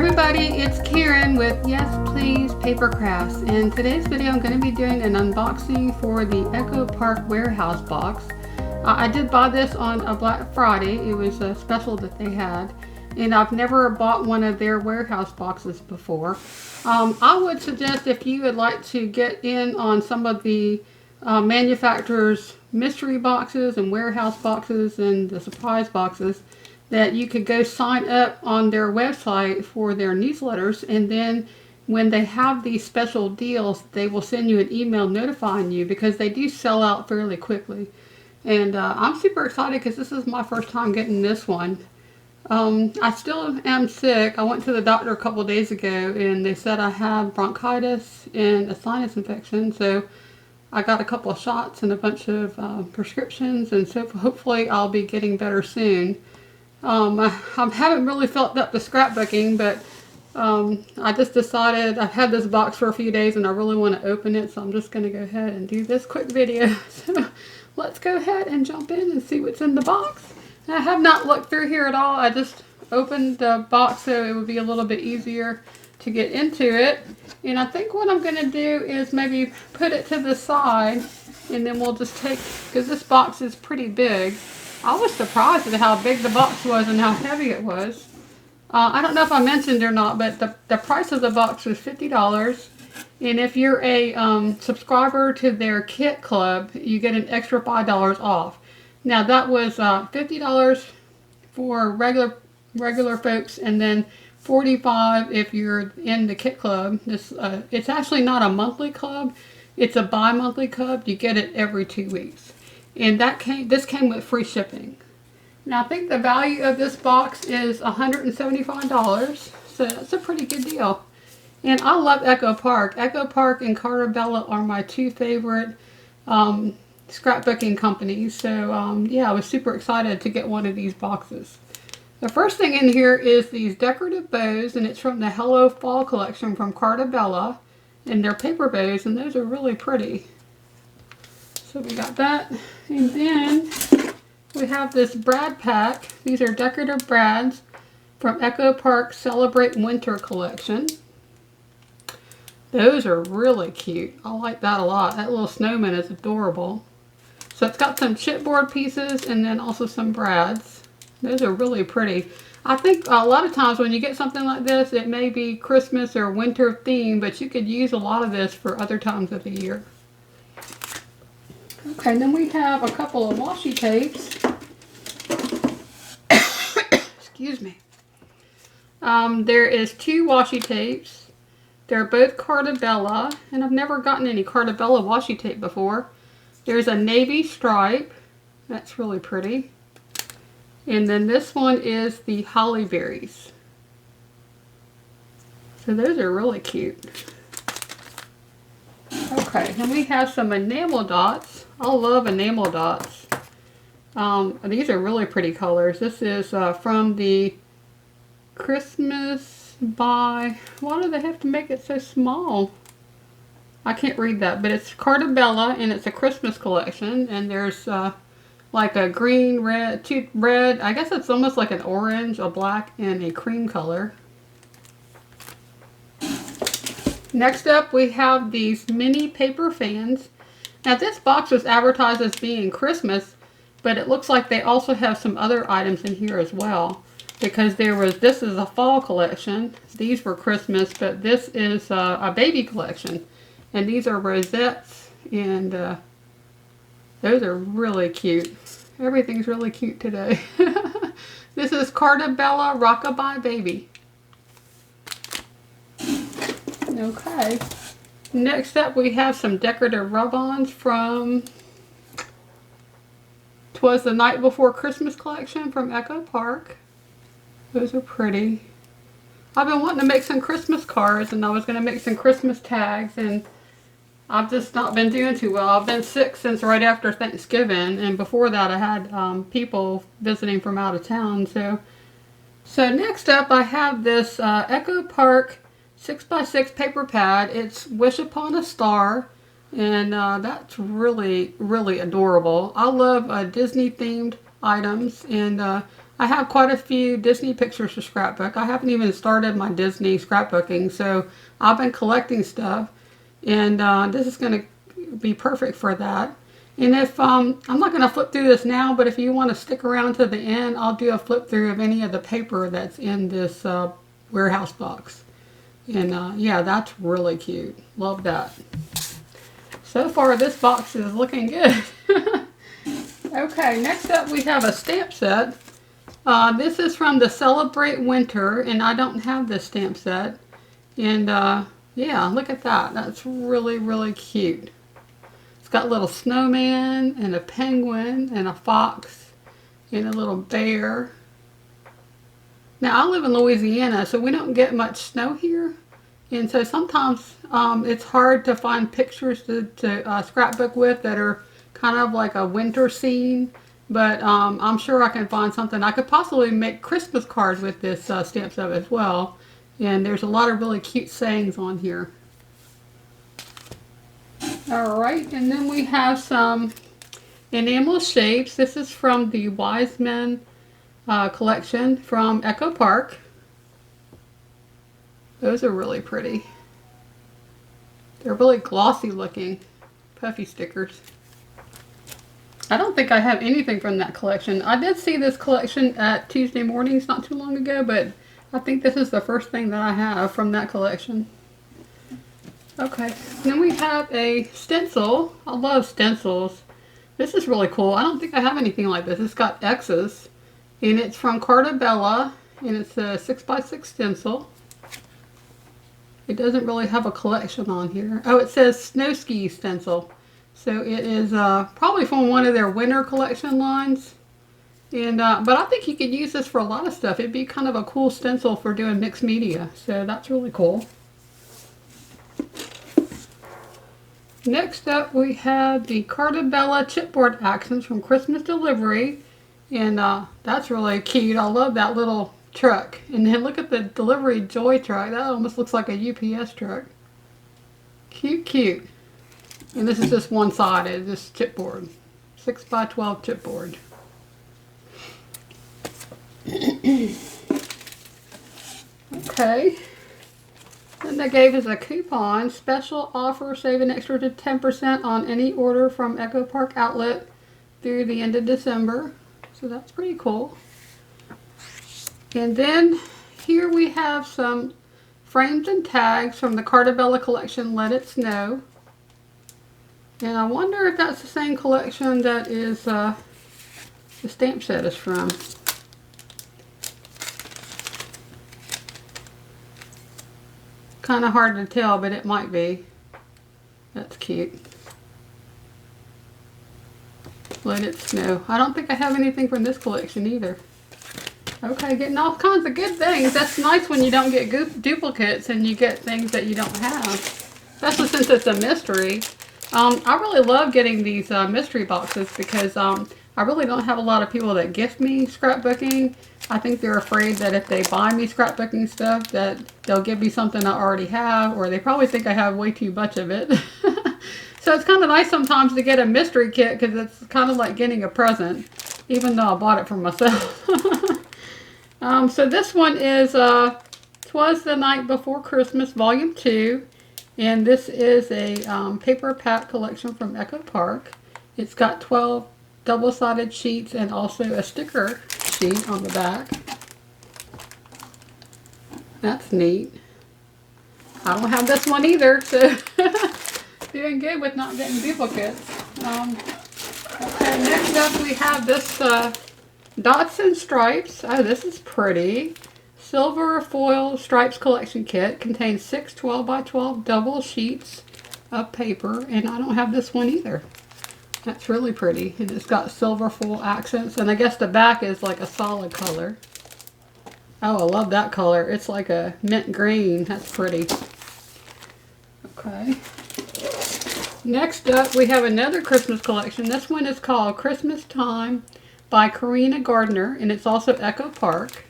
everybody, it's Karen with Yes Please PaperCrafts. In today's video I'm going to be doing an unboxing for the Echo Park warehouse box. I did buy this on a Black Friday. It was a special that they had, and I've never bought one of their warehouse boxes before. I would suggest, if you would like to get in on some of the manufacturers' mystery boxes and warehouse boxes and the surprise boxes, that you could go sign up on their website for their newsletters, and then when they have these special deals, they will send you an email notifying you, because they do sell out fairly quickly. And I'm super excited because this is my first time getting this one. I still am sick. I went to the doctor a couple days ago and they said I have bronchitis and a sinus infection, so I got a couple of shots and a bunch of prescriptions, and so hopefully I'll be getting better soon. I haven't really felt up to scrapbooking, but I just decided I've had this box for a few days and I really want to open it, so I'm just going to go ahead and do this quick video. So let's go ahead and jump in and see what's in the box. I have not looked through here at all. I just opened the box so it would be a little bit easier to get into it. And I think what I'm going to do is maybe put it to the side, and then we'll just take, because this box is pretty big. I was surprised at how big the box was and how heavy it was. I don't know if I mentioned or not, but the price of the box was $50. And if you're a subscriber to their kit club, you get an extra $5 off. Now that was $50 for regular folks, and then $45 if you're in the kit club. This it's actually not a monthly club, it's a bi-monthly club. You get it every 2 weeks. And this came with free shipping. Now I think the value of this box is $175, so that's a pretty good deal. And I love Echo Park. Echo Park and Carta Bella are my two favorite scrapbooking companies. So yeah, I was super excited to get one of these boxes. The first thing in here is these decorative bows, and it's from the Hello Fall collection from Carta Bella, and they're paper bows, and those are really pretty. So we got that, and then we have this brad pack. These are decorative brads from Echo Park Celebrate Winter collection. Those are really cute. I like that a lot. That little snowman is adorable. So it's got some chipboard pieces and then also some brads. Those are really pretty. I think a lot of times when you get something like this, it may be Christmas or winter themed, but you could use a lot of this for other times of the year. Okay, then we have a couple of washi tapes. Excuse me. There is 2 washi tapes. They're both Carta Bella, and I've never gotten any Carta Bella washi tape before. There's a navy stripe. That's really pretty. And then this one is the holly berries. So those are really cute. Okay, then we have some enamel dots. I love enamel dots. These are really pretty colors. This is from the Christmas by... Why do they have to make it so small? I can't read that, but it's Carta Bella, and it's a Christmas collection. And there's like a green, red, red. I guess it's almost like an orange, a black, and a cream color. Next up, we have these mini paper fans. Now this box was advertised as being Christmas, but it looks like they also have some other items in here as well. Because this is a fall collection. These were Christmas, but this is a baby collection. And these are rosettes, and those are really cute. Everything's really cute today. This is Carta Bella Rockabye Baby. Okay. Next up, we have some decorative rub-ons from 'Twas the Night Before Christmas collection from Echo Park. Those are pretty. I've been wanting to make some Christmas cards, and I was going to make some Christmas tags, and I've just not been doing too well. I've been sick since right after Thanksgiving, and before that I had people visiting from out of town. So next up, I have this Echo Park 6x6 paper pad. It's Wish Upon a Star, and that's really, really adorable. I love Disney themed items, and I have quite a few Disney pictures to scrapbook. I haven't even started my Disney scrapbooking, so I've been collecting stuff, and this is going to be perfect for that. And if I'm not going to flip through this now, but if you want to stick around to the end, I'll do a flip through of any of the paper that's in this warehouse box. And yeah, that's really cute. Love that. So far, this box is looking good. Okay, next up we have a stamp set. This is from the Celebrate Winter, and I don't have this stamp set. And yeah, look at that. That's really, really cute. It's got a little snowman and a penguin and a fox and a little bear. Now, I live in Louisiana, so we don't get much snow here. And so sometimes it's hard to find pictures to scrapbook with that are kind of like a winter scene. But I'm sure I can find something. I could possibly make Christmas cards with this stamp set as well. And there's a lot of really cute sayings on here. Alright, and then we have some enamel shapes. This is from the Wise Men collection from Echo Park. Those are really pretty. They're really glossy looking, puffy stickers. I don't think I have anything from that collection. I did see this collection at Tuesday Mornings not too long ago, but I think this is the first thing that I have from that collection. Okay, then we have a stencil. I love stencils. This is really cool. I don't think I have anything like this. It's got X's, and it's from Carta Bella, and it's a 6x6 stencil. It doesn't really have a collection on here. Oh, it says Snow Ski stencil. So it is probably from one of their winter collection lines. And but I think you could use this for a lot of stuff. It'd be kind of a cool stencil for doing mixed media. So that's really cool. Next up we have the Carta Bella chipboard accents from Christmas Delivery. And that's really cute. I love that little truck. And then look at the delivery joy truck. That almost looks like a UPS truck. Cute, cute. And this is just one-sided, this chipboard. 6x12 chipboard. Okay. Then they gave us a coupon. Special offer, save an extra to 10% on any order from Echo Park Outlet through the end of December. So that's pretty cool. And then here we have some frames and tags from the Carta Bella collection, Let It Snow. And I wonder if that's the same collection that is the stamp set is from. Kind of hard to tell, but it might be. That's cute. Let It Snow. I don't think I have anything from this collection either. Okay, getting all kinds of good things. That's nice when you don't get duplicates and you get things that you don't have. Especially since it's a mystery. I really love getting these mystery boxes because I really don't have a lot of people that gift me scrapbooking. I think they're afraid that if they buy me scrapbooking stuff that they'll give me something I already have, or they probably think I have way too much of it. So it's kind of nice sometimes to get a mystery kit because it's kind of like getting a present, even though I bought it for myself. So this one is 'Twas the Night Before Christmas Volume 2. And this is a paper pack collection from Echo Park. It's got 12 double-sided sheets and also a sticker sheet on the back. That's neat. I don't have this one either, so doing good with not getting duplicates. Okay, next up we have this Dots and Stripes. Oh, this is pretty. Silver Foil Stripes Collection Kit contains 6 12x12 double sheets of paper, and I don't have this one either. That's really pretty, and it's got silver foil accents, and I guess the back is like a solid color. Oh, I love that color. It's like a mint green. That's pretty. Okay. Next up, we have another Christmas collection. This one is called Christmas Time by Karina Gardner, and it's also Echo Park.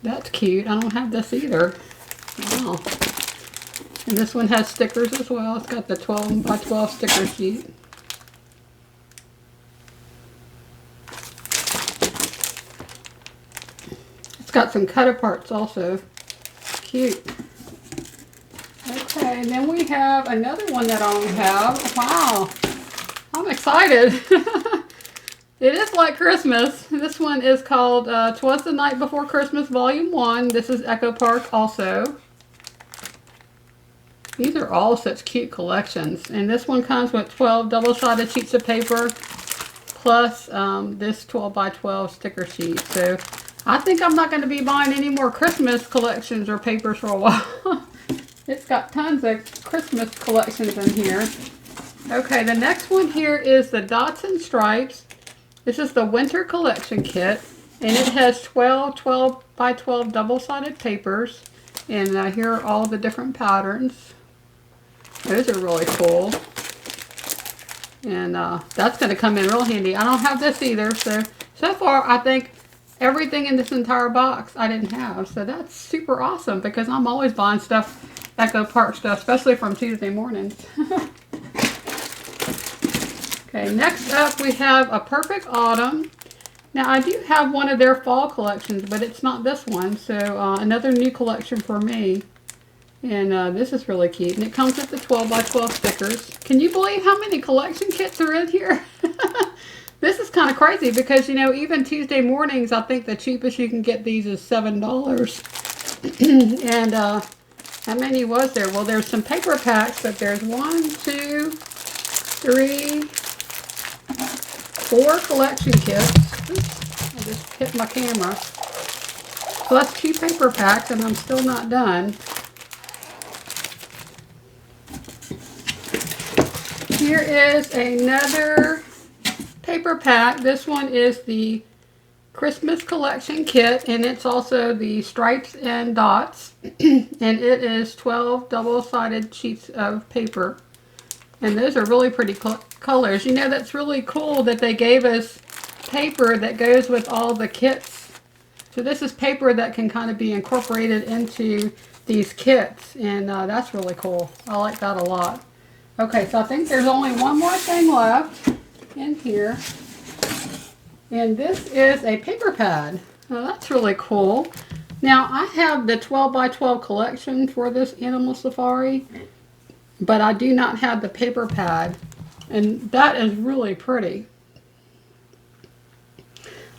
That's cute. I don't have this either. Wow. And this one has stickers as well. It's got the 12x12 sticker sheet. got some cut aparts also. Cute. Okay, and then we have another one that I don't have. Wow, I'm excited. It is like Christmas. This one is called 'Twas the Night Before Christmas Volume 1. This is Echo Park also. These are all such cute collections. And this one comes with 12 double-sided sheets of paper plus this 12 by 12 sticker sheet. So I think I'm not going to be buying any more Christmas collections or papers for a while. It's got tons of Christmas collections in here. Okay, the next one here is the Dots and Stripes. This is the Winter Collection Kit, and it has 12 by 12 double-sided papers. And here are all the different patterns. Those are really cool. And that's going to come in real handy. I don't have this either, so far I think everything in this entire box I didn't have. So that's super awesome because I'm always buying stuff, Echo Park stuff, especially from Tuesday mornings. Okay, next up we have A Perfect Autumn. Now I do have one of their fall collections, but it's not this one. So another new collection for me. And this is really cute. And it comes with the 12 by 12 stickers. Can you believe how many collection kits are in here? This is kind of crazy because, you know, even Tuesday mornings, I think the cheapest you can get these is $7. And how many was there? Well, there's some paper packs, but there's 1, 2, 3, 4 collection kits. Oops, I just hit my camera. So that's 2 paper packs, and I'm still not done. Here is another paper pack. This one is the Christmas Collection Kit, and it's also the Stripes and Dots. And it is 12 double-sided sheets of paper. And those are really pretty colors. You know, that's really cool that they gave us paper that goes with all the kits. So this is paper that can kind of be incorporated into these kits, and that's really cool. I like that a lot. Okay, so I think there's only one more thing left in here. And this is a paper pad. Now that's really cool. Now I have the 12 by 12 collection for this Animal Safari, but I do not have the paper pad. And that is really pretty.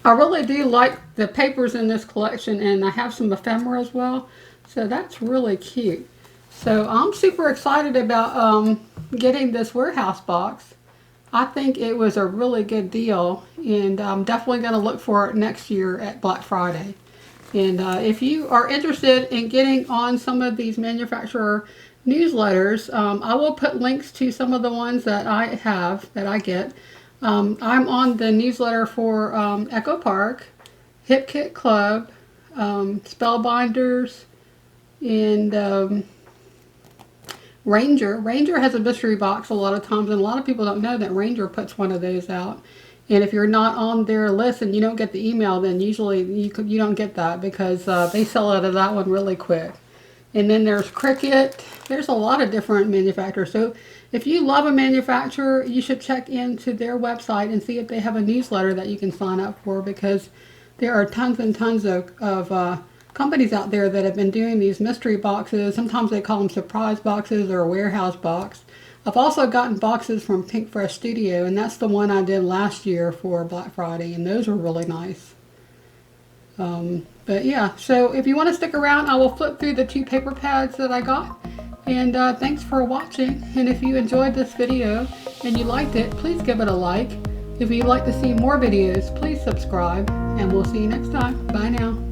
I really do like the papers in this collection, and I have some ephemera as well. So that's really cute. So I'm super excited about getting this warehouse box. I think it was a really good deal, and I'm definitely going to look for it next year at Black Friday. And if you are interested in getting on some of these manufacturer newsletters, I will put links to some of the ones that I have, that I get. I'm on the newsletter for Echo Park, Hip Kit Club, Spellbinders, and Ranger. Ranger has a mystery box a lot of times, and a lot of people don't know that Ranger puts one of those out. And if you're not on their list and you don't get the email, then usually you don't get that because they sell out of that one really quick. And then there's Cricut. There's a lot of different manufacturers. So if you love a manufacturer, you should check into their website and see if they have a newsletter that you can sign up for, because there are tons and tons of companies out there that have been doing these mystery boxes. Sometimes they call them surprise boxes or a warehouse box. I've also gotten boxes from Pink Fresh Studio, and that's the one I did last year for Black Friday, and those were really nice. But yeah, so if you want to stick around, I will flip through the 2 paper pads that I got. And thanks for watching. And if you enjoyed this video and you liked it, please give it a like. If you'd like to see more videos, please subscribe, and we'll see you next time. Bye now.